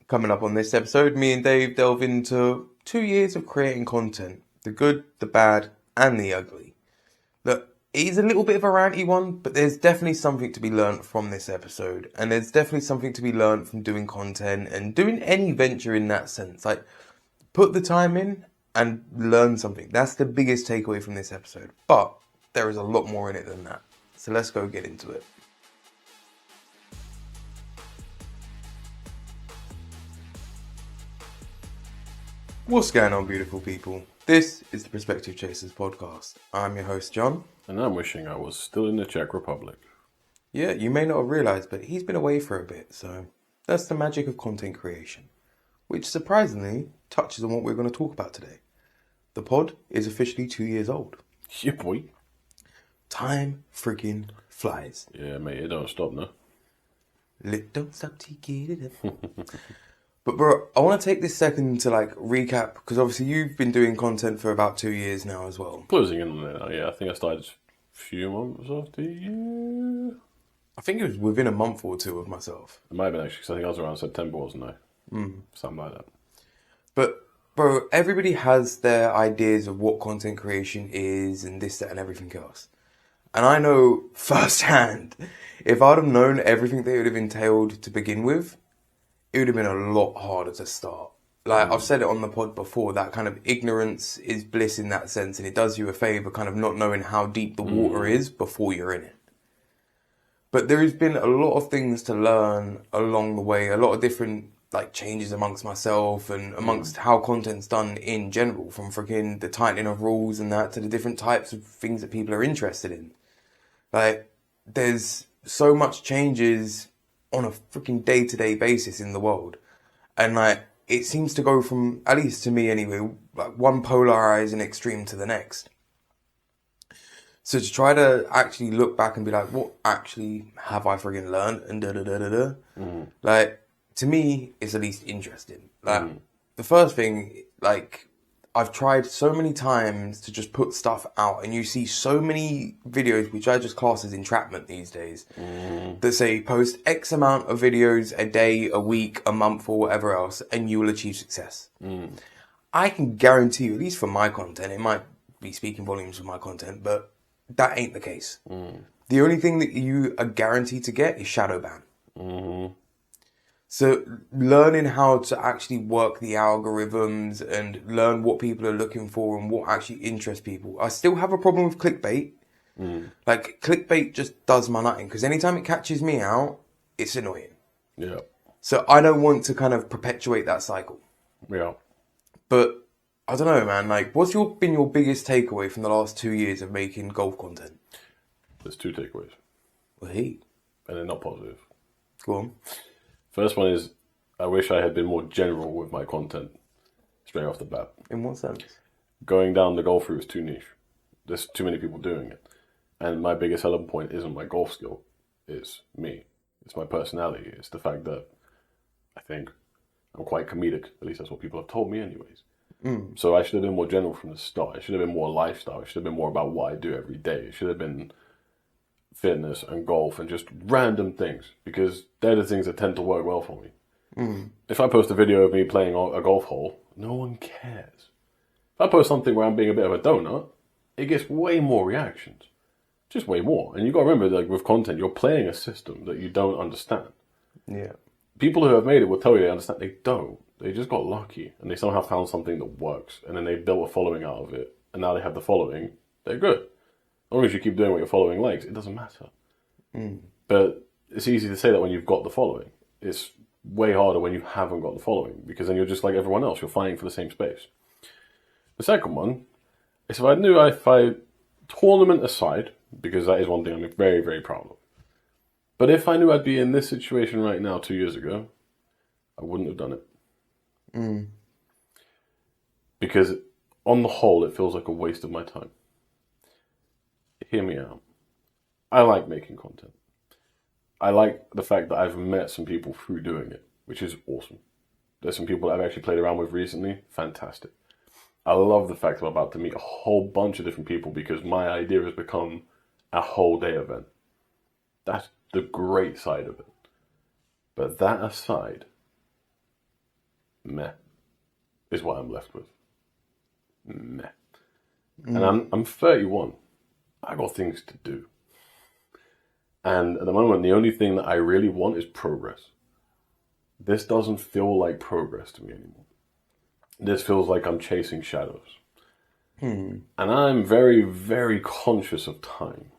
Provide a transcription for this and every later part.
Coming up on this episode, me and Dave delve into 2 years of creating content. The good, the bad, and the ugly. Look, it is a little bit of a ranty one, but there's definitely something to be learnt from this episode. And there's definitely something to be learnt from doing content and doing any venture in that sense. Like, put the time in and learn something. That's the biggest takeaway from this episode. But there is a lot more in it than that. So let's go get into it. What's going on, beautiful people? This is the Perspective Chasers podcast. I'm your host, John. And I'm wishing I was still in the Czech Republic. Yeah, you may not have realised, but he's been away for a bit, so that's the magic of content creation, which surprisingly touches on what we're going to talk about today. The pod is officially 2 years old. Yeah, boy. Time freaking flies. Yeah, mate, it don't stop, no? Don't stop till you get it up. But bro, I want to take this second to recap, because obviously you've been doing content for about 2 years now as well. Closing in on it now, yeah. I think I started a few months after you. I think it was within a month or two of myself. It might have been actually, because I think I was around September, wasn't I? Something like that. But bro, everybody has their ideas of what content creation is and this, that, and everything else. And I know firsthand, if I'd have known everything that it would have entailed to begin with, it would have been a lot harder to start. I've said it on the pod before, that kind of ignorance is bliss in that sense, and it does you a favour kind of not knowing how deep the water is before you're in it. But there has been a lot of things to learn along the way, a lot of different changes amongst myself and amongst how content's done in general, from freaking the tightening of rules and that to the different types of things that people are interested in. There's so much changes on a freaking day-to-day basis in the world. And it seems to go from, at least to me anyway, one polarizing extreme to the next. So to try to actually look back and be like, what actually have I friggin' learned? And to me, it's at least interesting. The first thing, I've tried so many times to just put stuff out, and you see so many videos, which I just class as entrapment these days, that say post X amount of videos a day, a week, a month, or whatever else, and you will achieve success. I can guarantee you, at least for my content, it might be speaking volumes for my content, but that ain't the case. The only thing that you are guaranteed to get is shadow ban. So learning how to actually work the algorithms and learn what people are looking for and what actually interests people. I still have a problem with clickbait. Clickbait just does my nutting, because anytime it catches me out, it's annoying. Yeah. So I don't want to kind of perpetuate that cycle. Yeah. But I don't know, man. What's been your biggest takeaway from the last 2 years of making golf content? There's two takeaways. Well, hey. And they're not positive. Go on. First one is, I wish I had been more general with my content straight off the bat. In what sense? Going down the golf route is too niche. There's too many people doing it. And my biggest selling point isn't my golf skill. It's me. It's my personality. It's the fact that I think I'm quite comedic. At least that's what people have told me anyways. So I should have been more general from the start. It should have been more lifestyle. It should have been more about what I do every day. It should have been fitness and golf and just random things, because they're the things that tend to work well for me. If I post a video of me playing a golf hole, no one cares. If I post something where I'm being a bit of a donut, it gets way more reactions. Just way more. And you got to remember, with content, you're playing a system that you don't understand. Yeah. People who have made it will tell you they understand. They don't. They just got lucky, and they somehow found something that works, and then they built a following out of it, and now they have the following. They're good. As long as you keep doing what your following likes, it doesn't matter. But it's easy to say that when you've got the following. It's way harder when you haven't got the following, because then you're just like everyone else. You're fighting for the same space. The second one is, if I tournament aside, because that is one thing I'm very, very proud of. But if I knew I'd be in this situation right now 2 years ago, I wouldn't have done it. Because on the whole, it feels like a waste of my time. Hear me out. I like making content. I like the fact that I've met some people through doing it, which is awesome. There's some people that I've actually played around with recently. Fantastic. I love the fact that I'm about to meet a whole bunch of different people, because my idea has become a whole day event. That's the great side of it. But that aside, meh, is what I'm left with. Meh. And I'm 31. I got things to do. And at the moment, the only thing that I really want is progress. This doesn't feel like progress to me anymore. This feels like I'm chasing shadows. And I'm very, very conscious of time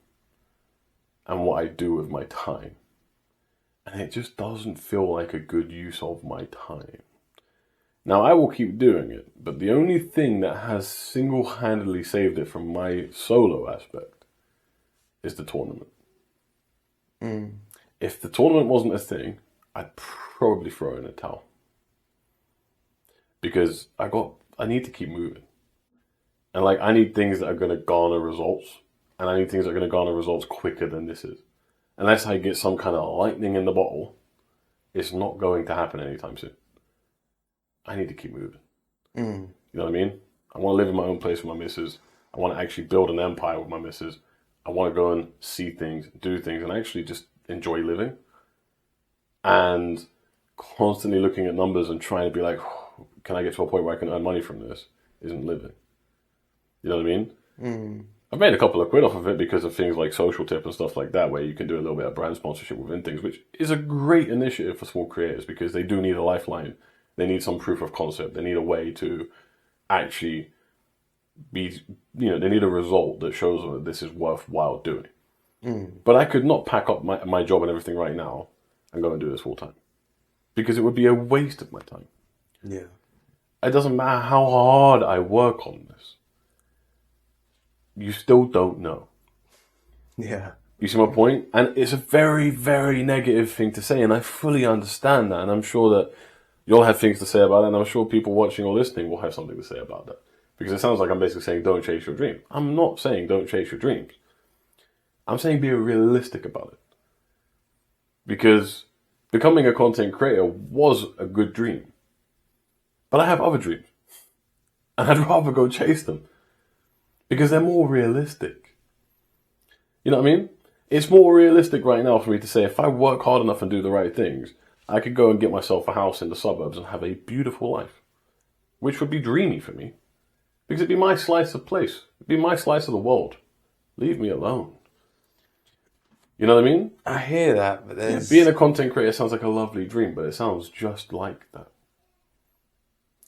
and what I do with my time. And it just doesn't feel like a good use of my time. Now, I will keep doing it, but the only thing that has single-handedly saved it from my solo aspect is the tournament. If the tournament wasn't a thing, I'd probably throw in a towel. Because I need to keep moving. And like, I need things that are going to garner results. And I need things that are going to garner results quicker than this is. Unless I get some kind of lightning in the bottle, it's not going to happen anytime soon. I need to keep moving. You know what I mean? I want to live in my own place with my missus. I want to actually build an empire with my missus. I want to go and see things, do things, and actually just enjoy living. And constantly looking at numbers and trying to be like, can I get to a point where I can earn money from this? Isn't living. You know what I mean? I've made a couple of quid off of it because of things like Social Tip and stuff like that, where you can do a little bit of brand sponsorship within things, which is a great initiative for small creators because they do need a lifeline. They need some proof of concept. They need a way to actually be, they need a result that shows them that this is worthwhile doing. But I could not pack up my job and everything right now and go and do this full time because it would be a waste of my time. Yeah. It doesn't matter how hard I work on this. You still don't know. Yeah. You see my point? And it's a very, very negative thing to say, and I fully understand that, and I'm sure that you'll have things to say about it, and I'm sure people watching or listening will have something to say about that. Because it sounds like I'm basically saying don't chase your dream. I'm not saying don't chase your dreams. I'm saying be realistic about it. Because becoming a content creator was a good dream. But I have other dreams. And I'd rather go chase them. Because they're more realistic. You know what I mean? It's more realistic right now for me to say if I work hard enough and do the right things, I could go and get myself a house in the suburbs and have a beautiful life. Which would be dreamy for me. Because it'd be my slice of place. It'd be my slice of the world. Leave me alone. You know what I mean? I hear that, but there's... being a content creator sounds like a lovely dream, but it sounds just like that.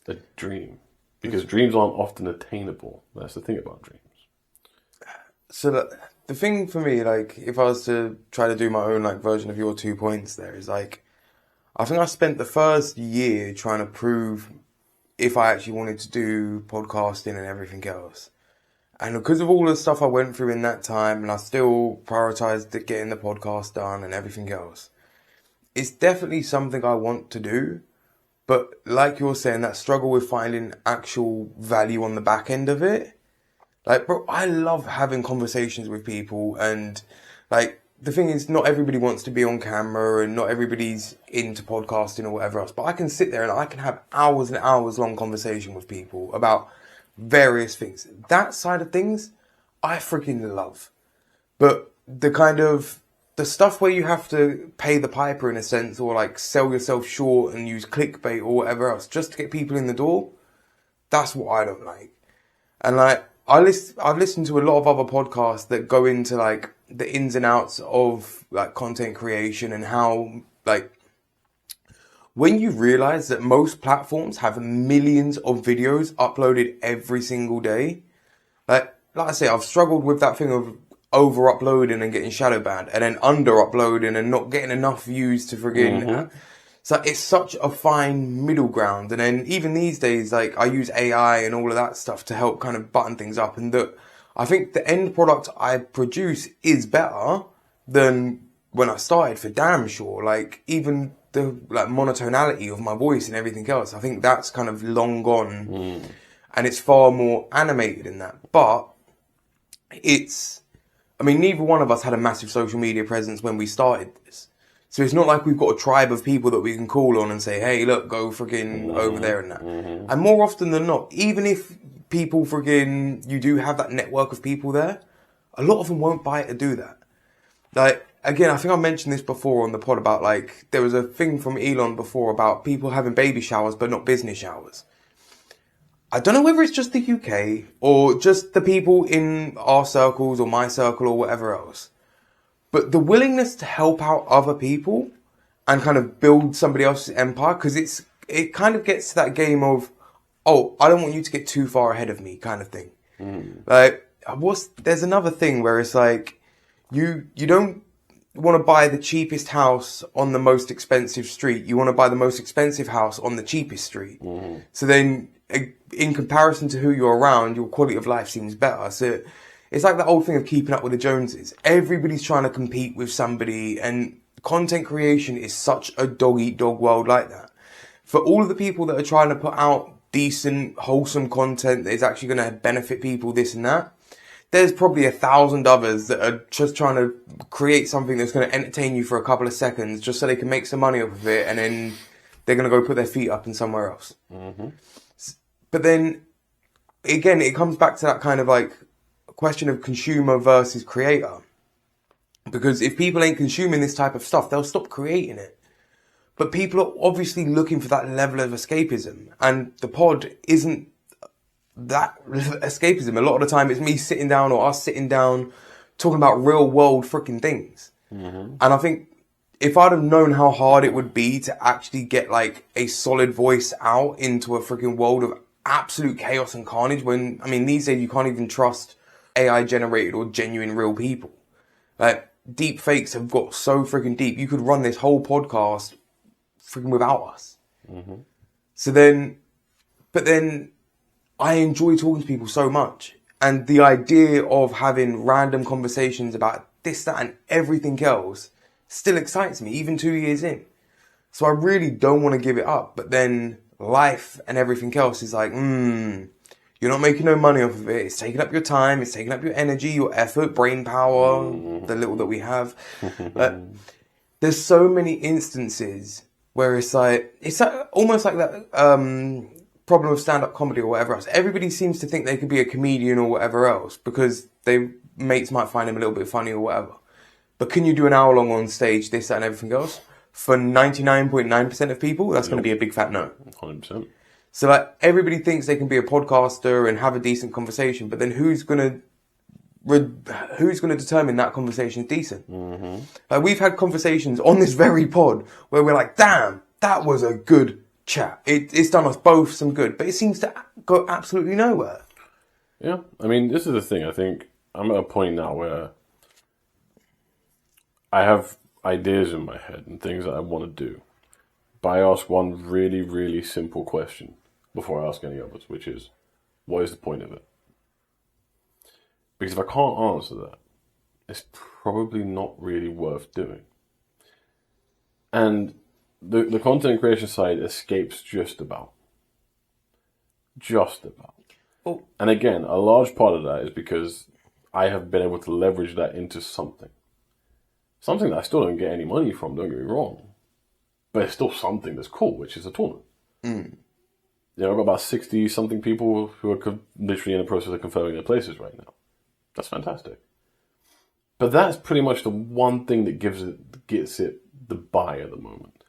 A dream. Because dreams aren't often attainable. That's the thing about dreams. So the thing for me, like, if I was to try to do my own, like, version of your 2 points there, is, like, I think I spent the first year trying to prove if I actually wanted to do podcasting and everything else. And because of all the stuff I went through in that time, and I still prioritized getting the podcast done and everything else, it's definitely something I want to do. But like you're saying, that struggle with finding actual value on the back end of it. Like, bro, I love having conversations with people, and like, the thing is, not everybody wants to be on camera and not everybody's into podcasting or whatever else. But I can sit there and I can have hours and hours long conversation with people about various things. That side of things, I freaking love. But the stuff where you have to pay the piper in a sense, or like sell yourself short and use clickbait or whatever else just to get people in the door, that's what I don't like. And like, I've listened to a lot of other podcasts that go into like the ins and outs of like content creation and how, like, when you realize that most platforms have millions of videos uploaded every single day, like I say, I've struggled with that thing of over uploading and getting shadow banned, and then under uploading and not getting enough views to friggin'. So it's such a fine middle ground. And then even these days, like, I use AI and all of that stuff to help kind of button things up. And I think the end product I produce is better than when I started, for damn sure. Like, even the like monotonality of my voice and everything else, I think that's kind of long gone. And it's far more animated in that. But neither one of us had a massive social media presence when we started this. So it's not like we've got a tribe of people that we can call on and say, hey, look, go friggin' over there and that. And more often than not, even if people friggin', you do have that network of people there, a lot of them won't bite to do that. Like, again, I think I mentioned this before on the pod about like, there was a thing from Elon before about people having baby showers, but not business showers. I don't know whether it's just the UK or just the people in our circles or my circle or whatever else, but the willingness to help out other people and kind of build somebody else's empire, because it kind of gets to that game of, oh, I don't want you to get too far ahead of me kind of thing. Like, there's another thing where it's like, you don't want to buy the cheapest house on the most expensive street. You want to buy the most expensive house on the cheapest street. So then, in comparison to who you're around, your quality of life seems better. So it's like that old thing of keeping up with the Joneses. Everybody's trying to compete with somebody, and content creation is such a dog-eat-dog world like that. For all of the people that are trying to put out decent, wholesome content that is actually going to benefit people, this and that, there's probably 1,000 others that are just trying to create something that's going to entertain you for a couple of seconds just so they can make some money off of it, and then they're going to go put their feet up in somewhere else. But then, again, it comes back to that kind of like question of consumer versus creator. Because if people ain't consuming this type of stuff, they'll stop creating it. But people are obviously looking for that level of escapism. And the pod isn't that escapism. A lot of the time it's me sitting down or us sitting down talking about real world freaking things. And I think if I'd have known how hard it would be to actually get like a solid voice out into a freaking world of absolute chaos and carnage, when, I mean, these days you can't even trust AI generated or genuine real people. Like, deep fakes have got so freaking deep. You could run this whole podcast freaking without us. So then, but then I enjoy talking to people so much. And the idea of having random conversations about this, that, and everything else still excites me, even 2 years in. So I really don't want to give it up. But then life and everything else is like, you're not making no money off of it. It's taking up your time. It's taking up your energy, your effort, brain power, the little that we have. But there's so many instances where it's like almost like that problem of stand-up comedy or whatever else. Everybody seems to think they could be a comedian or whatever else because their mates might find them a little bit funny or whatever. But can you do an hour long on stage, this, that, and everything else? For 99.9% of people, that's going to be a big fat no. 100%. So like everybody thinks they can be a podcaster and have a decent conversation, but then who's gonna determine that conversation is decent? Like we've had conversations on this very pod where we're like, damn, that was a good chat. It's done us both some good, but it seems to go absolutely nowhere. Yeah, I mean, this is the thing. I think I'm at a point now where I have ideas in my head and things that I want to do. But I ask one really, really simple question before I ask any others, which is, what is the point of it? Because if I can't answer that, it's probably not really worth doing. And the content creation side escapes just about. Oh. And again, a large part of that is because I have been able to leverage that into something. Something that I still don't get any money from, don't get me wrong. But it's still something that's cool, which is a tournament. You know, I've got about 60-something people who are literally in the process of confirming their places right now. That's fantastic. But that's pretty much the one thing that gets it the buy at the moment.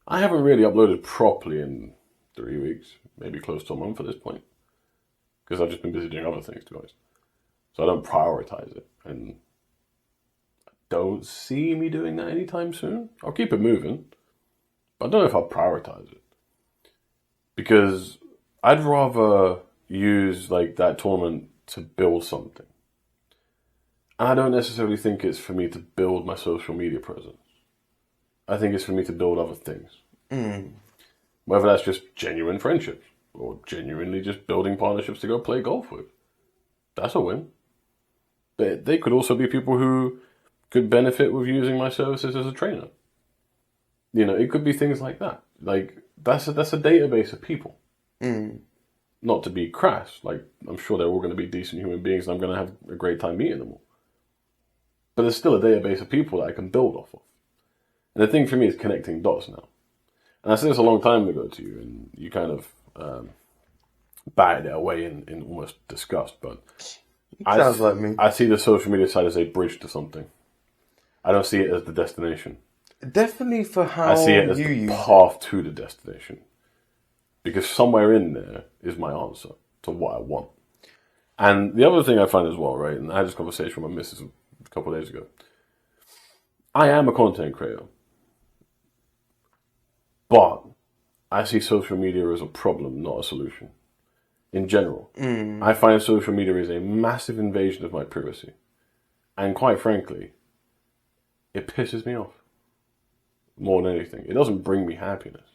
I haven't really uploaded properly in 3 weeks, maybe close to a month at this point. Because I've just been busy doing other things, to be honest. So I don't prioritize it. And I don't see me doing that anytime soon. I'll keep it moving. But I don't know if I'll prioritize it. Because I'd rather use like that tournament to build something. And I don't necessarily think it's for me to build my social media presence. I think it's for me to build other things. Whether that's just genuine friendships or genuinely just building partnerships to go play golf with. That's a win. But they could also be people who could benefit with using my services as a trainer. You know, it could be things like that. Like, that's a database of people. Not to be crass. Like, I'm sure they're all going to be decent human beings and I'm going to have a great time meeting them all. But there's still a database of people that I can build off of. And the thing for me is connecting dots now. And I said this a long time ago to you, and you kind of batted it away in almost disgust. But Sounds like me. I see the social media side as a bridge to something. I don't see it as the destination. Definitely for how I see it as you the use it. path to the destination. Because somewhere in there is my answer to what I want. And the other thing I find as well, right, and I had this conversation with my missus a couple of days ago. I am a content creator. But I see social media as a problem, not a solution. In general. I find social media is a massive invasion of my privacy. And quite frankly, it pisses me off. More than anything. It doesn't bring me happiness.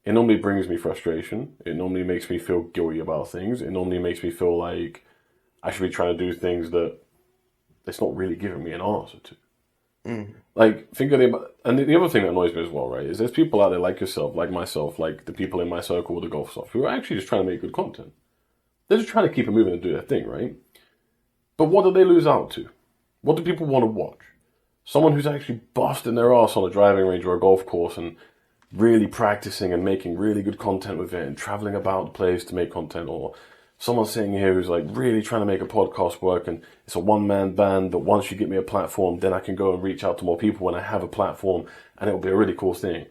It normally brings me frustration. It normally makes me feel guilty about things. It normally makes me feel like I should be trying to do things that it's not really giving me an answer to. Like, think of and the other thing that annoys me as well, right, is there's people out there like yourself, like myself, like the people in my circle with the golf stuff, who are actually just trying to make good content. They're just trying to keep it moving and do their thing, right? But what do they lose out to? What do people want to watch? Someone who's actually busting their ass on a driving range or a golf course and really practicing and making really good content with it and traveling about the place to make content, or someone sitting here who's like really trying to make a podcast work and it's a one-man band, but once you get me a platform, then I can go and reach out to more people when I have a platform and it'll be a really cool thing.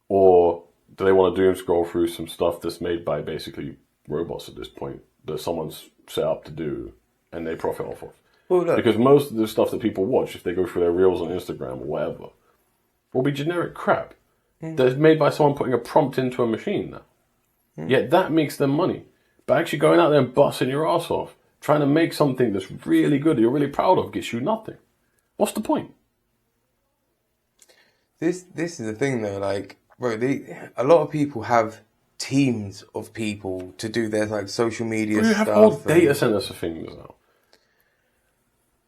Or do they want to doom scroll through some stuff that's made by basically robots at this point that someone's set up to do and they profit off of? Well, look, Because most of the stuff that people watch, if they go through their reels on Instagram or whatever, will be generic crap that's made by someone putting a prompt into a machine now. Yet that makes them money. But actually going out there and busting your ass off, trying to make something that's really good, that you're really proud of, gets you nothing. What's the point? this is the thing though, like, bro, a lot of people have teams of people to do their like social media You stuff. have whole data centers for things now.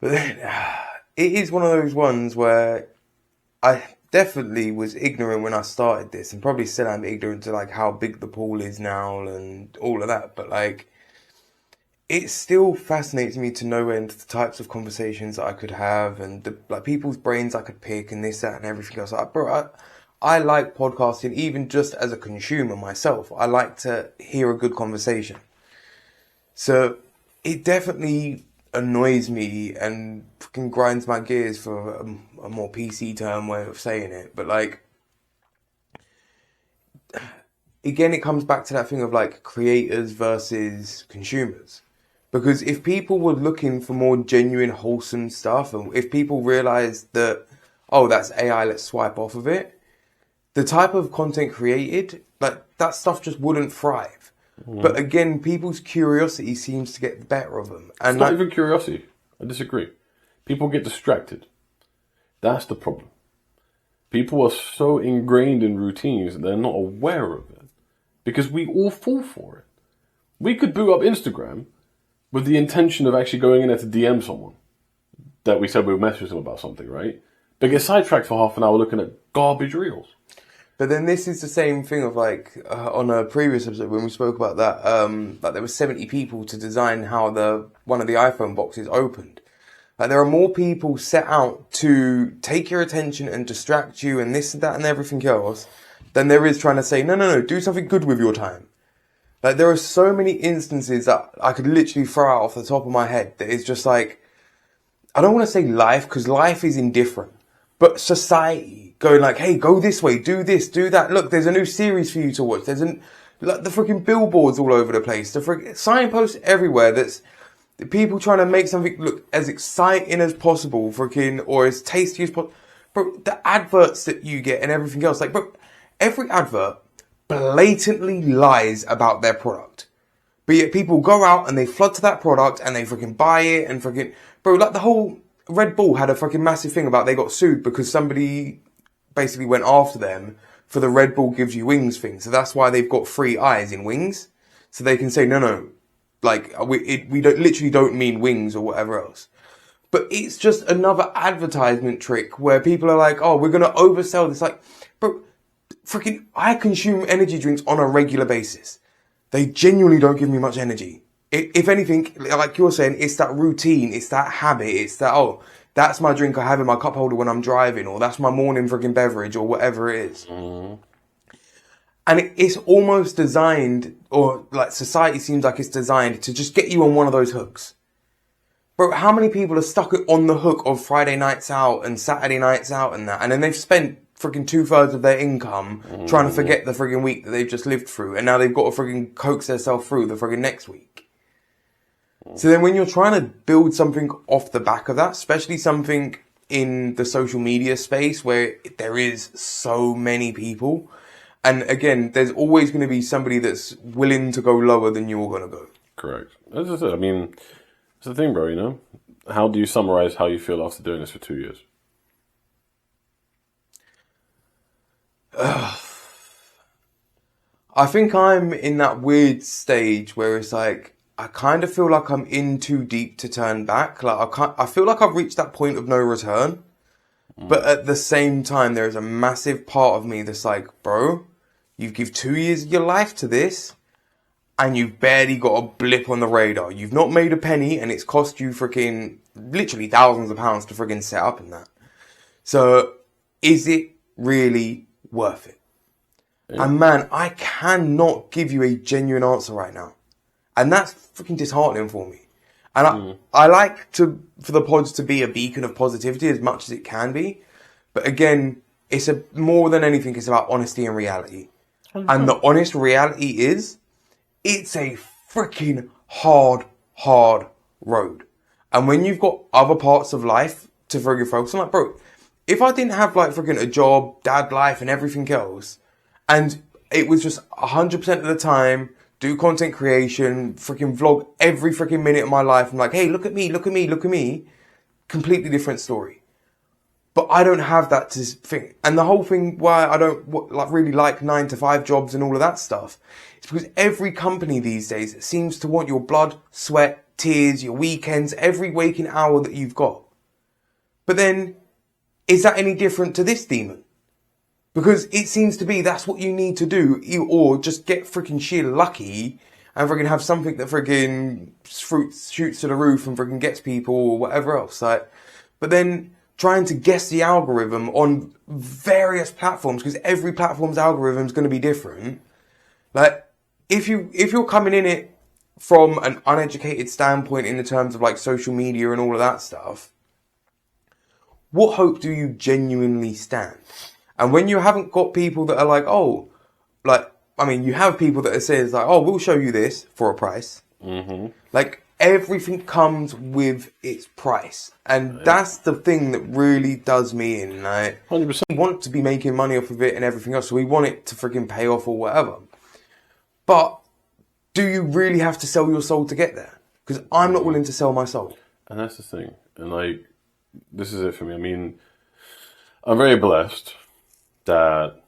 But then, it is one of those ones where I definitely was ignorant when I started this, and probably still am ignorant to like how big the pool is now and all of that. But like, it still fascinates me to know the types of conversations that I could have and the like people's brains I could pick and this, that, and everything else. Like, bro, I like podcasting even just as a consumer myself. I like to hear a good conversation. So it definitely annoys me and fucking grinds my gears, for a more PC term way of saying it. But like, again, it comes back to that thing of like creators versus consumers. Because if people were looking for more genuine, wholesome stuff, and if people realized that, oh, that's AI, let's swipe off of it, the type of content created, like, that stuff just wouldn't thrive. But again, people's curiosity seems to get the better of them. And It's not even curiosity. I disagree. People get distracted. That's the problem. People are so ingrained in routines that they're not aware of it. Because we all fall for it. We could boot up Instagram with the intention of actually going in there to DM someone that we said we would message them about something, right? But get sidetracked for half an hour looking at garbage reels. But then this is the same thing of like, on a previous episode when we spoke about that, like there were 70 people to design how one of the iPhone boxes opened. Like, there are more people set out to take your attention and distract you and this and that and everything else than there is trying to say, no, do something good with your time. Like, there are so many instances that I could literally throw out off the top of my head that is just like, I don't want to say life, because life is indifferent, but society going like, hey, go this way, do this, do that. Look, there's a new series for you to watch. There's like the freaking billboards all over the place. The freaking signposts everywhere. That's the people trying to make something look as exciting as possible, freaking, or as tasty as possible. Bro, the adverts that you get and everything else, like, bro, every advert blatantly lies about their product. But yet people go out and they flood to that product and they freaking buy it and freaking, bro, like the whole Red Bull had a freaking massive thing about they got sued because somebody basically went after them for the Red Bull gives you wings thing. So that's why they've got 3 eyes in wings. So they can say, no, like we literally don't mean wings or whatever else. But it's just another advertisement trick where people are like, oh, we're going to oversell this. Like, bro, freaking, I consume energy drinks on a regular basis. They genuinely don't give me much energy. If anything, like you're saying, it's that routine, it's that habit, it's that, oh, that's my drink I have in my cup holder when I'm driving, or that's my morning freaking beverage, or whatever it is. And it's almost designed, or like society seems like it's designed to just get you on one of those hooks. Bro, how many people are stuck on the hook of Friday nights out and Saturday nights out and that, and then they've spent freaking 2/3 of their income trying to forget the frigging week that they've just lived through, and now they've got to frigging coax themselves through the frigging next week. So then when you're trying to build something off the back of that, especially something in the social media space where there is so many people, and again, there's always going to be somebody that's willing to go lower than you're going to go. Correct. That's just it. I mean, it's the thing, bro, you know? How do you summarize how you feel after doing this for 2 years? I think I'm in that weird stage where it's like, I kind of feel like I'm in too deep to turn back. Like I feel like I've reached that point of no return. But at the same time, there is a massive part of me that's like, bro, you've given 2 years of your life to this, and you've barely got a blip on the radar. You've not made a penny, and it's cost you freaking literally thousands of pounds to freaking set up in that. So, is it really worth it? Yeah. And man, I cannot give you a genuine answer right now. And that's freaking disheartening for me. And I like for the pods to be a beacon of positivity as much as it can be. But again, more than anything, it's about honesty and reality. And the honest reality is, it's a freaking hard road. And when you've got other parts of life to freaking focus on, like, bro, if I didn't have like freaking a job, dad life and everything else, and it was just 100% of the time, do content creation, freaking vlog every freaking minute of my life. I'm like, hey, look at me, look at me, look at me. Completely different story. But I don't have that to think. And the whole thing why I don't really like 9-to-5 jobs and all of that stuff is because every company these days seems to want your blood, sweat, tears, your weekends, every waking hour that you've got. But then, is that any different to this demon? Because it seems to be that's what you need to do, or just get freaking sheer lucky and freaking have something that freaking shoots to the roof and freaking gets people or whatever else. Like, but then trying to guess the algorithm on various platforms, because every platform's algorithm is going to be different. Like, if you're coming in it from an uneducated standpoint in the terms of like social media and all of that stuff, what hope do you genuinely stand? And when you haven't got people that are like, oh, like, I mean, you have people that are saying like, oh, we'll show you this for a price. Mm-hmm. Like, everything comes with its price. And that's the thing that really does me in. Like, 100%. We want to be making money off of it and everything else. So we want it to freaking pay off or whatever. But do you really have to sell your soul to get there? Because I'm not willing to sell my soul. And that's the thing. And like, this is it for me. I mean, I'm very blessed that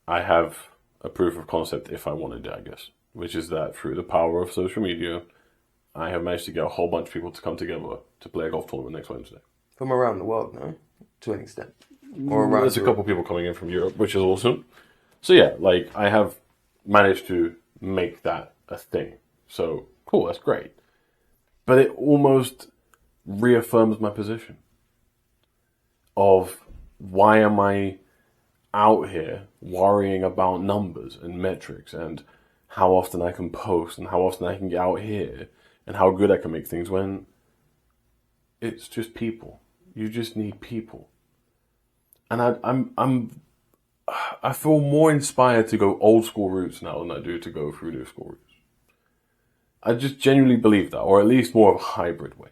I have a proof of concept if I wanted it, I guess. Which is that through the power of social media, I have managed to get a whole bunch of people to come together to play a golf tournament next Wednesday. From around the world, no? To an extent. Or around There's a couple of people coming in from Europe, which is awesome. So yeah, like, I have managed to make that a thing. So, cool, that's great. But it almost reaffirms my position of why am I out here worrying about numbers and metrics and how often I can post and how often I can get out here and how good I can make things when it's just people. You just need people. And I feel more inspired to go old school routes now than I do to go through new school routes. I just genuinely believe that, or at least more of a hybrid way.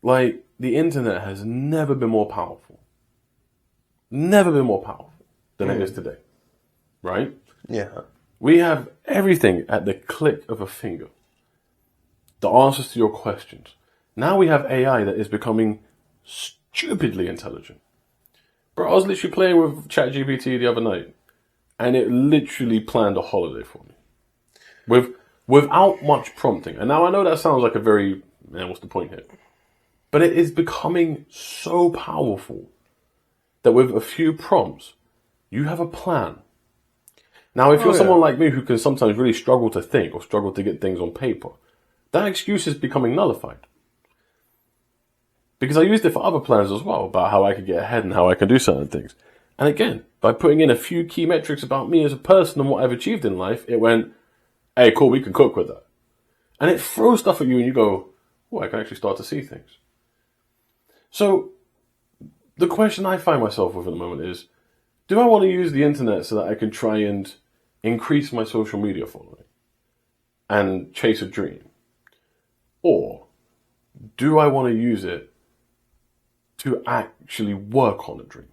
Like, the internet has never been more powerful. Never been more powerful than it is today. Right? Yeah. We have everything at the click of a finger. The answers to your questions. Now we have AI that is becoming stupidly intelligent. Bro, I was literally playing with ChatGPT the other night, and it literally planned a holiday for me. Without much prompting. And now I know that sounds like a very, man, what's the point here? But it is becoming so powerful that with a few prompts, you have a plan. Now, if you're someone like me who can sometimes really struggle to think or struggle to get things on paper, that excuse is becoming nullified. Because I used it for other plans as well, about how I could get ahead and how I can do certain things. And again, by putting in a few key metrics about me as a person and what I've achieved in life, it went, hey, cool, we can cook with that. And it throws stuff at you and you go, oh, I can actually start to see things. So the question I find myself with at the moment is, do I want to use the internet so that I can try and increase my social media following and chase a dream? Or do I want to use it to actually work on a dream?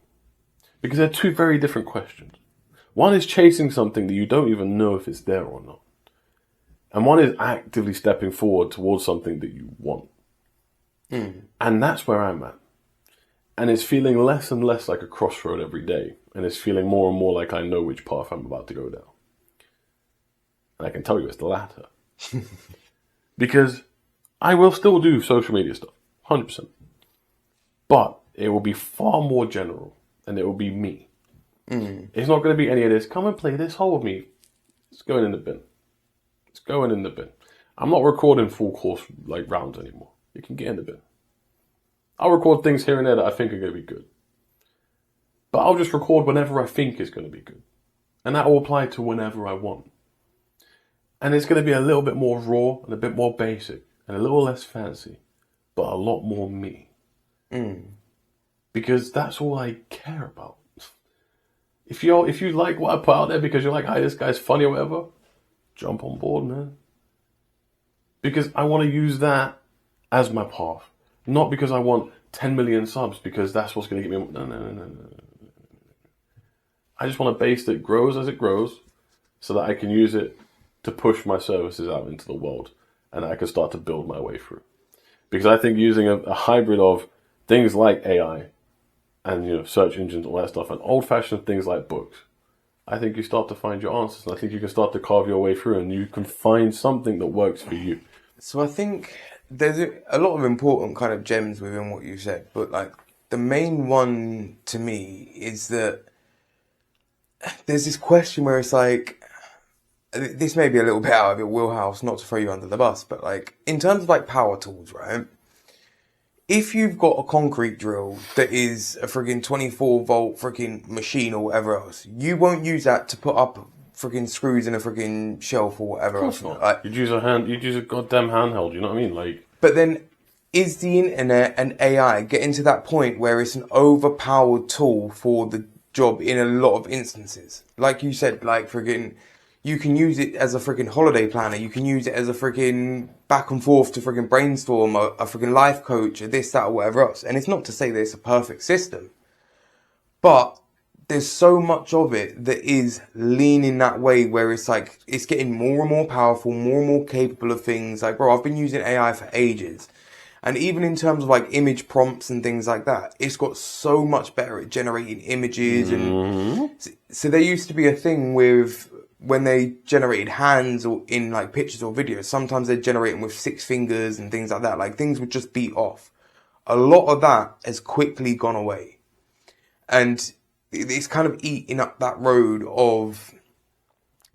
Because they're two very different questions. One is chasing something that you don't even know if it's there or not. And one is actively stepping forward towards something that you want. And that's where I'm at. And it's feeling less and less like a crossroad every day. And it's feeling more and more like I know which path I'm about to go down. And I can tell you it's the latter. Because I will still do social media stuff, 100%. But it will be far more general. And it will be me. It's not going to be any of this, come and play this hole with me. It's going in the bin. It's going in the bin. I'm not recording full course like rounds anymore. You can get in the bin. I'll record things here and there that I think are going to be good. But I'll just record whenever I think is going to be good. And that will apply to whenever I want. And it's going to be a little bit more raw and a bit more basic and a little less fancy, but a lot more me. Because that's all I care about. If you like what I put out there because you're like, hey, this guy's funny or whatever, jump on board, man. Because I want to use that as my path. Not because I want 10 million subs, because that's what's going to get me... No. I just want a base that grows as it grows so that I can use it to push my services out into the world and I can start to build my way through. Because I think using a hybrid of things like AI and search engines, all that stuff, and old-fashioned things like books, I think you start to find your answers. And I think you can start to carve your way through and you can find something that works for you. So I think there's a lot of important kind of gems within what you said, but like the main one to me is that there's this question where it's like, this may be a little bit out of your wheelhouse, not to throw you under the bus, but like in terms of like power tools, right? If you've got a concrete drill that is a friggin' 24 volt friggin' machine or whatever else, you won't use that to put up friggin' screws in a friggin' shelf or whatever else. Like, You'd use a goddamn handheld, you know what I mean? Like, but then is the internet and AI getting to that point where it's an overpowered tool for the job in a lot of instances? Like you said, like friggin', you can use it as a friggin' holiday planner. You can use it as a friggin' back and forth to friggin' brainstorm, a friggin' life coach, or this, that, or whatever else. And it's not to say that it's a perfect system, but there's so much of it that is leaning that way where it's like, it's getting more and more powerful, more and more capable of things. Like, bro, I've been using AI for ages. And even in terms of like image prompts and things like that, it's got so much better at generating images. And so there used to be a thing with, when they generated hands or in like pictures or videos, sometimes they'd generate them with 6 fingers and things like that. Like things would just beat off. A lot of that has quickly gone away. And it's kind of eating up that road of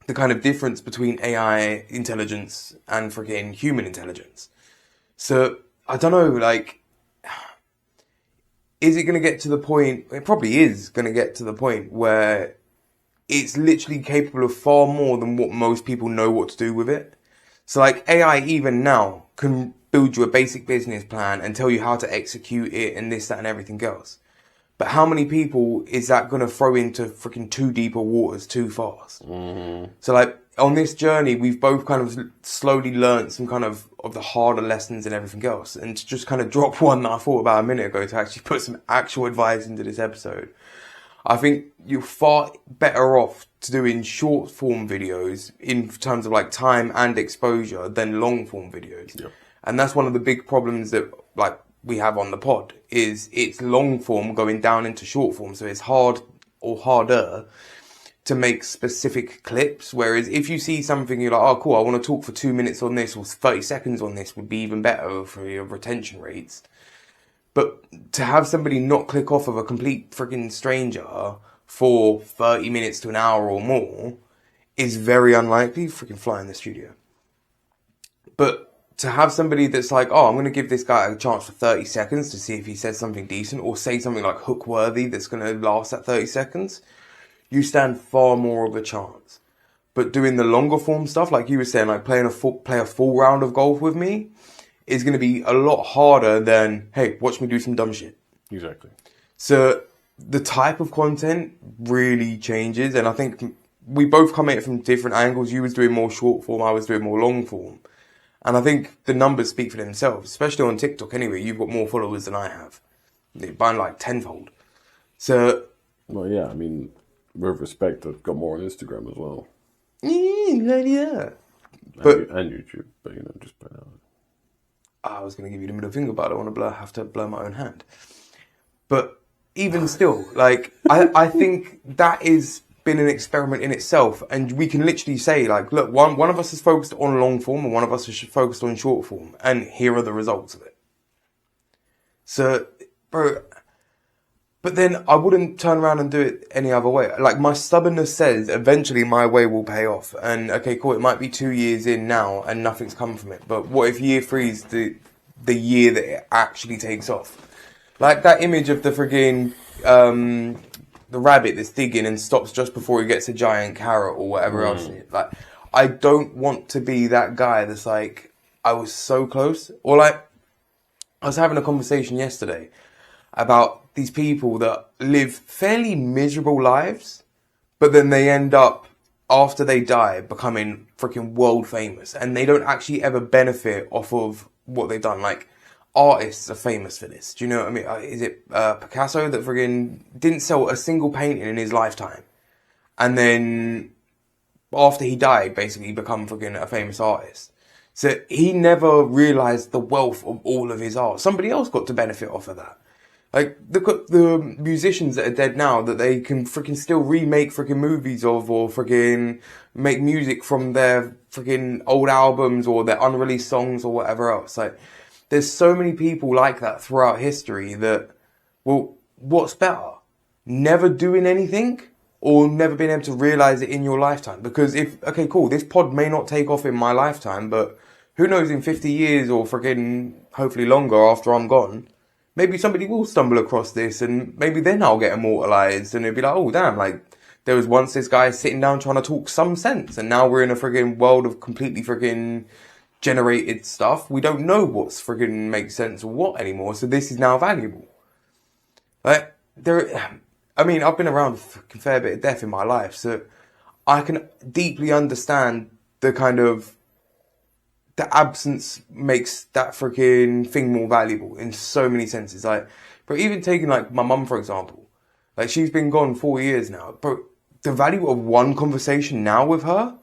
the kind of difference between AI intelligence and freaking human intelligence. So I don't know, like, is it going to get to the point, it probably is going to get to the point where it's literally capable of far more than what most people know what to do with it. So like AI even now can build you a basic business plan and tell you how to execute it and this, that and everything else. But how many people is that going to throw into freaking too deeper waters too fast? So like on this journey, we've both kind of slowly learned some kind of the harder lessons and everything else. And to just kind of drop one that I thought about a minute ago to actually put some actual advice into this episode. I think you're far better off to doing short form videos in terms of like time and exposure than long form videos. Yep. And that's one of the big problems that like we have on the pod is it's long form going down into short form. So it's hard or harder to make specific clips. Whereas if you see something, you're like, oh, cool, I want to talk for 2 minutes on this or 30 seconds on this would be even better for your retention rates. But to have somebody not click off of a complete freaking stranger for 30 minutes to an hour or more is very unlikely. Freaking fly in the studio. But to have somebody that's like, oh, I'm going to give this guy a chance for 30 seconds to see if he says something decent or say something like hook worthy that's going to last that 30 seconds, you stand far more of a chance. But doing the longer form stuff, like you were saying, like play a full round of golf with me, is going to be a lot harder than, hey, watch me do some dumb shit. Exactly. So the type of content really changes, and I think we both come at it from different angles. You was doing more short form, I was doing more long form. And I think the numbers speak for themselves, especially on TikTok anyway. You've got more followers than I have, by like tenfold. So, well, yeah, I mean, with respect, I've got more on Instagram as well. Yeah. But, and YouTube, but you know, just put it out. I was going to give you the middle finger, but I don't want to have to blow my own hand. But even still, like, I think that is been an experiment in itself, and we can literally say, like, look, one of us is focused on long form and one of us is focused on short form, and here are the results of it. So, bro, but then I wouldn't turn around and do it any other way. Like, my stubbornness says eventually my way will pay off, and okay, cool, it might be 2 years in now and nothing's come from it, but what if year 3 is the year that it actually takes off? Like that image of the friggin' the rabbit that's digging and stops just before he gets a giant carrot or whatever else. Like, I don't want to be that guy that's like, I was so close. Or like, I was having a conversation yesterday about these people that live fairly miserable lives, but then they end up, after they die, becoming freaking world famous, and they don't actually ever benefit off of what they've done. Like, artists are famous for this. Do you know what I mean? Is it Picasso that friggin' didn't sell a single painting in his lifetime, and then after he died, basically become friggin' a famous artist? So he never realised the wealth of all of his art. Somebody else got to benefit off of that. Like, look at the musicians that are dead now that they can freaking still remake freaking movies of, or freaking make music from their freaking old albums or their unreleased songs or whatever else. Like, there's so many people like that throughout history that, well, what's better? Never doing anything or never being able to realise it in your lifetime? Because if, okay, cool, this pod may not take off in my lifetime, but who knows, in 50 years or freaking hopefully longer after I'm gone, maybe somebody will stumble across this and maybe then I'll get immortalised and it'll be like, oh damn, like there was once this guy sitting down trying to talk some sense and now we're in a freaking world of completely freaking generated stuff. We don't know what's freaking makes sense or what anymore, so this is now valuable. Like, I mean, I've been around a fair bit of death in my life, so I can deeply understand the kind of, the absence makes that freaking thing more valuable in so many senses. Like, but even taking like my mum, for example, like she's been gone 4 years now, but the value of one conversation now with her,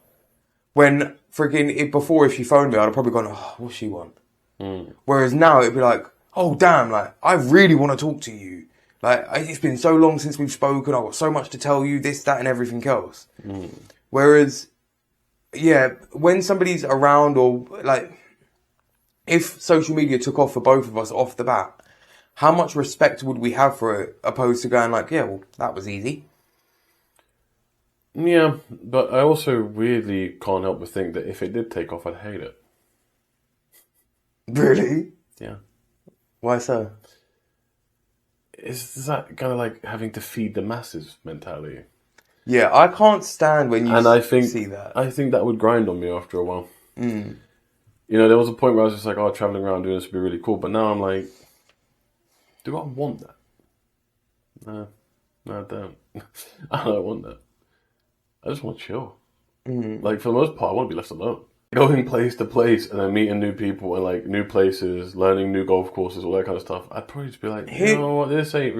when freaking before, if she phoned me, I'd have probably gone, oh, what's she want? Whereas now it'd be like, oh damn, like I really want to talk to you. Like, it's been so long since we've spoken. I've got so much to tell you, this, that, and everything else. Whereas, yeah, when somebody's around, or like, if social media took off for both of us off the bat, how much respect would we have for it, opposed to going like, yeah, well, that was easy. Yeah, but I also weirdly can't help but think that if it did take off, I'd hate it. Really? Yeah. Why so? Is that kind of like having to feed the masses mentality? Yeah, I can't stand when you see that. I think that would grind on me after a while. You know, there was a point where I was just like, oh, traveling around doing this would be really cool. But now I'm like, do I want that? No, I don't. I don't want that. I just want to chill. Like, for the most part, I want to be left alone. Going place to place and then meeting new people and like new places, learning new golf courses, all that kind of stuff. I'd probably just be like, you know what, this ain't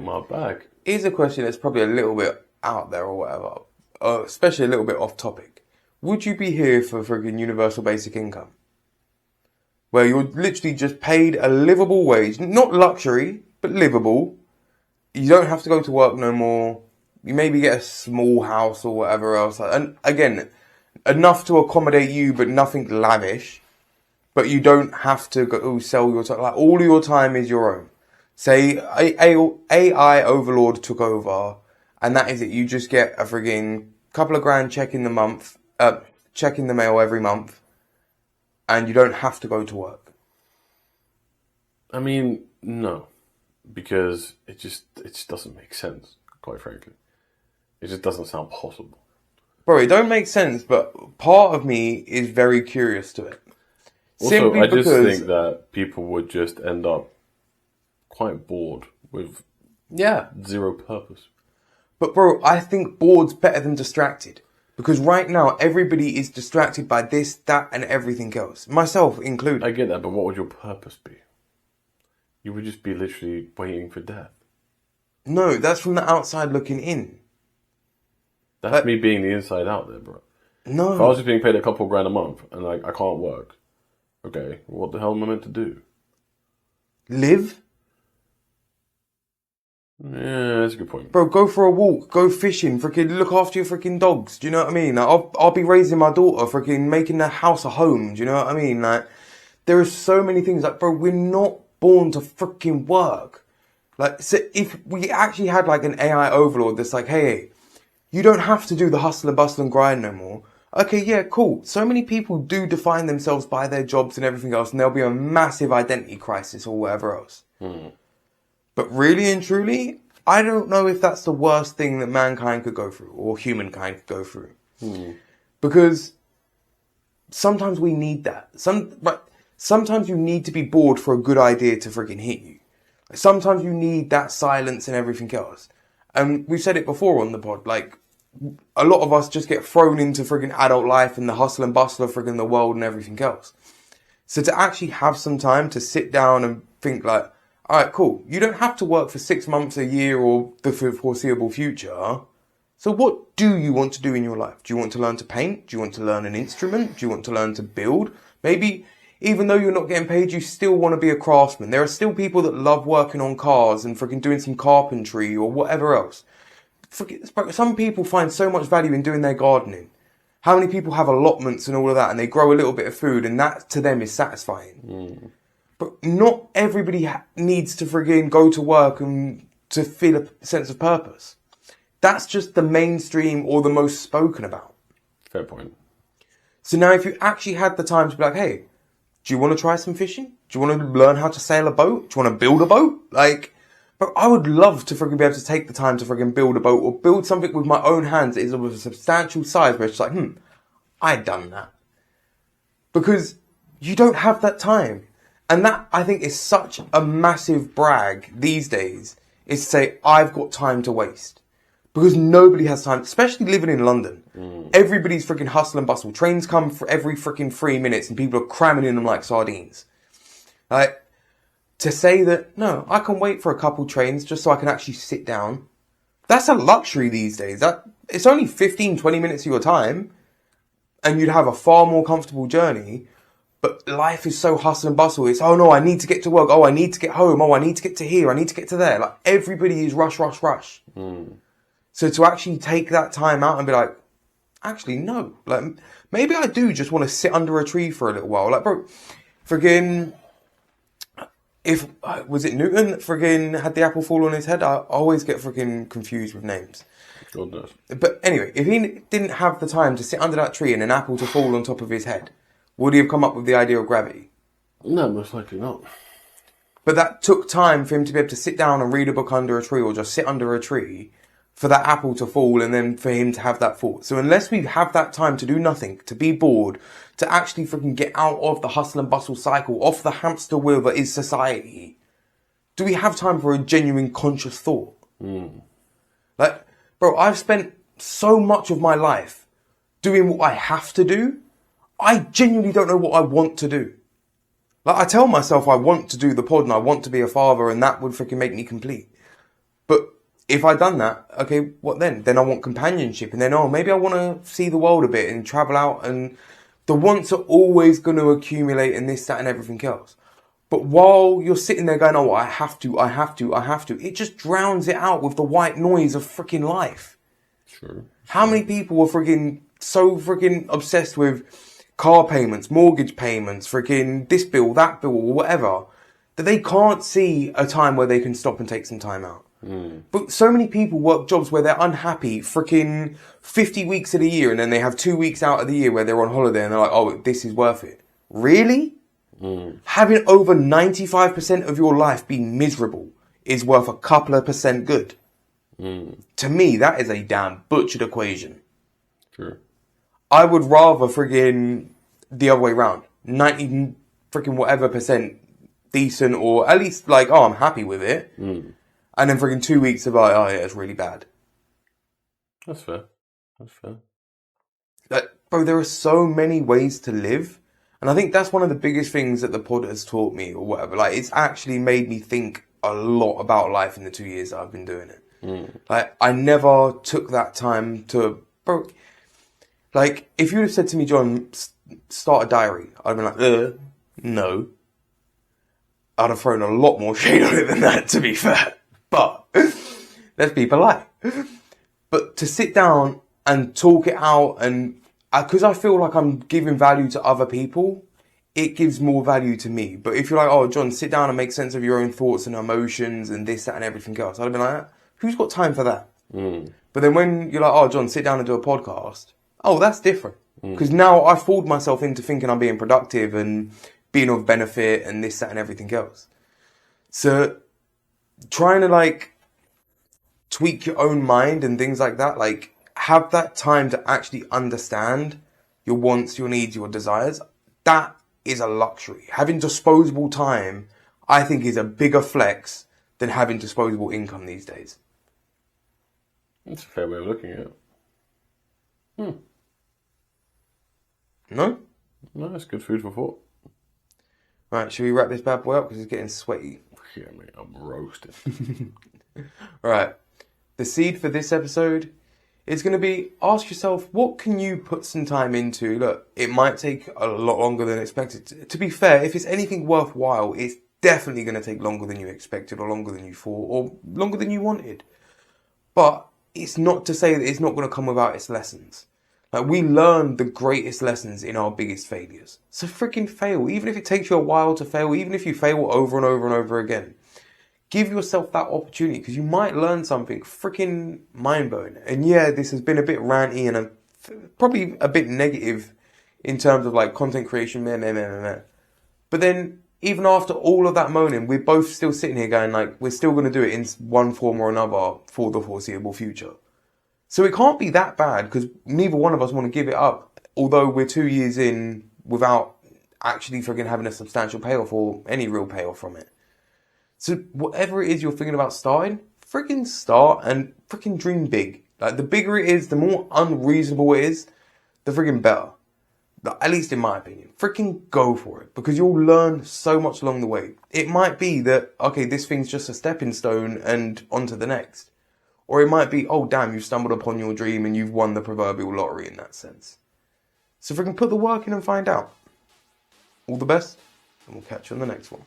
my bag. Here's a question that's probably a little bit out there or whatever, especially a little bit off topic. Would you be here for friggin' universal basic income? Where you're literally just paid a livable wage, not luxury, but livable. You don't have to go to work no more. You maybe get a small house or whatever else. And again, enough to accommodate you, but nothing lavish. But you don't have to go sell your time. Like, all of your time is your own. Say AI overlord took over, and that is it. You just get a frigging couple of grand check in the mail every month, and you don't have to go to work. I mean, no, because it just doesn't make sense, quite frankly. It just doesn't sound possible. Bro, it don't make sense, but part of me is very curious to it. Also, Simply I just because, think that people would just end up quite bored with yeah. zero purpose. But bro, I think bored's better than distracted. Because right now, everybody is distracted by this, that, and everything else. Myself included. I get that, but what would your purpose be? You would just be literally waiting for death. No, that's from the outside looking in. That's me being the inside out there, bro. No. If I was just being paid a couple grand a month and like I can't work, okay, what the hell am I meant to do? Live? Yeah, that's a good point. Bro, go for a walk, go fishing, freaking look after your freaking dogs. Do you know what I mean? Like, I'll be raising my daughter, freaking making the house a home. Do you know what I mean? Like, there are so many things. Like, bro, we're not born to freaking work. Like, so if we actually had like an AI overlord that's like, hey, you don't have to do the hustle and bustle and grind no more. Okay, yeah, cool. So many people do define themselves by their jobs and everything else, and there'll be a massive identity crisis or whatever else. But really and truly, I don't know if that's the worst thing that mankind could go through or humankind could go through. Because sometimes we need that. Sometimes you need to be bored for a good idea to freaking hit you. Sometimes you need that silence and everything else. And we've said it before on the pod, like, a lot of us just get thrown into friggin' adult life and the hustle and bustle of friggin' the world and everything else. So to actually have some time to sit down and think like, all right, cool. You don't have to work for 6 months, a year, or the foreseeable future. So what do you want to do in your life? Do you want to learn to paint? Do you want to learn an instrument? Do you want to learn to build? Maybe even though you're not getting paid, you still want to be a craftsman. There are still people that love working on cars and freaking doing some carpentry or whatever else. Some people find so much value in doing their gardening. How many people have allotments and all of that, and they grow a little bit of food, and that to them is satisfying. But not everybody needs to friggin' go to work and to feel a sense of purpose. That's just the mainstream or the most spoken about. Fair point. So now if you actually had the time to be like, hey, do you want to try some fishing? Do you want to learn how to sail a boat? Do you want to build a boat? Like, but I would love to friggin' be able to take the time to friggin' build a boat or build something with my own hands that is of a substantial size where it's like, I'd done that. Because you don't have that time. And that, I think, is such a massive brag these days, is to say, I've got time to waste. Because nobody has time, especially living in London. Everybody's freaking hustle and bustle. Trains come for every freaking 3 minutes and people are cramming in them like sardines. Like, to say that, no, I can wait for a couple trains just so I can actually sit down. That's a luxury these days. It's only 15, 20 minutes of your time. And you'd have a far more comfortable journey. But life is so hustle and bustle. It's, oh no, I need to get to work. Oh, I need to get home. Oh, I need to get to here. I need to get to there. Like, everybody is rush, rush, rush. So to actually take that time out and be like, actually, no. Like, maybe I do just want to sit under a tree for a little while. Like, bro, friggin', was it Newton that friggin' had the apple fall on his head? I always get friggin' confused with names. God knows. But anyway, if he didn't have the time to sit under that tree and an apple to fall on top of his head, would he have come up with the idea of gravity? No, most likely not. But that took time for him to be able to sit down and read a book under a tree or just sit under a tree for that apple to fall and then for him to have that thought. So unless we have that time to do nothing, to be bored, to actually freaking get out of the hustle and bustle cycle, off the hamster wheel that is society, do we have time for a genuine conscious thought? Like, bro, I've spent so much of my life doing what I have to do. I genuinely don't know what I want to do. Like, I tell myself I want to do the pod and I want to be a father and that would freaking make me complete. But if I'd done that, okay, what then? Then I want companionship and then, maybe I want to see the world a bit and travel out, and the wants are always going to accumulate and this, that and everything else. But while you're sitting there going, I have to, it just drowns it out with the white noise of freaking life. True. How many people are freaking so freaking obsessed with car payments, mortgage payments, freaking this bill, that bill, or whatever, that they can't see a time where they can stop and take some time out. But so many people work jobs where they're unhappy freaking 50 weeks of the year and then they have 2 weeks out of the year where they're on holiday and they're like, this is worth it. Really? Having over 95% of your life be miserable is worth a couple of percent good. To me, that is a damn butchered equation. True. I would rather friggin' the other way round. freaking whatever percent decent, or at least like, oh, I'm happy with it. And then freaking 2 weeks of like, oh yeah, it's really bad. That's fair. That's fair. Like, bro, there are so many ways to live. And I think that's one of the biggest things that the pod has taught me or whatever. Like, it's actually made me think a lot about life in the 2 years that I've been doing it. Like, I never took that time to, bro, like, if you would have said to me, John, start a diary, I'd have been like, no. I'd have thrown a lot more shade on it than that, to be fair. But, let's be polite. But to sit down and talk it out, and because I feel like I'm giving value to other people, it gives more value to me. But if you're like, oh, John, sit down and make sense of your own thoughts and emotions and this, that, and everything else, I'd have been like, who's got time for that? But then when you're like, oh, John, sit down and do a podcast, oh, that's different. Because now I've fooled myself into thinking I'm being productive and being of benefit and this, that, and everything else. So trying to like tweak your own mind and things like that, like have that time to actually understand your wants, your needs, your desires. That is a luxury. Having disposable time, I think, is a bigger flex than having disposable income these days. That's a fair way of looking at it. No? No, that's good food for thought. Right, should we wrap this bad boy up because it's getting sweaty? Yeah, mate, I'm roasted. Right. The seed for this episode is going to be, ask yourself, what can you put some time into? Look, it might take a lot longer than expected. To be fair, if it's anything worthwhile, it's definitely going to take longer than you expected, or longer than you thought, or longer than you wanted. But it's not to say that it's not going to come without its lessons. Like, we learn the greatest lessons in our biggest failures. So freaking fail. Even if it takes you a while to fail, even if you fail over and over and over again, give yourself that opportunity, because you might learn something freaking mind-blowing. And yeah, this has been a bit ranty and probably a bit negative in terms of like content creation, But then even after all of that moaning, we're both still sitting here going like, we're still going to do it in one form or another for the foreseeable future. So it can't be that bad, because neither one of us want to give it up, although we're 2 years in without actually freaking having a substantial payoff or any real payoff from it. So whatever it is you're thinking about starting, freaking start and freaking dream big. Like, the bigger it is, the more unreasonable it is, the freaking better. At least in my opinion. Freaking go for it, because you'll learn so much along the way. It might be that, okay, this thing's just a stepping stone and on to the next. Or it might be, oh damn, you've stumbled upon your dream and you've won the proverbial lottery in that sense. So freaking put the work in and find out. All the best, and we'll catch you on the next one.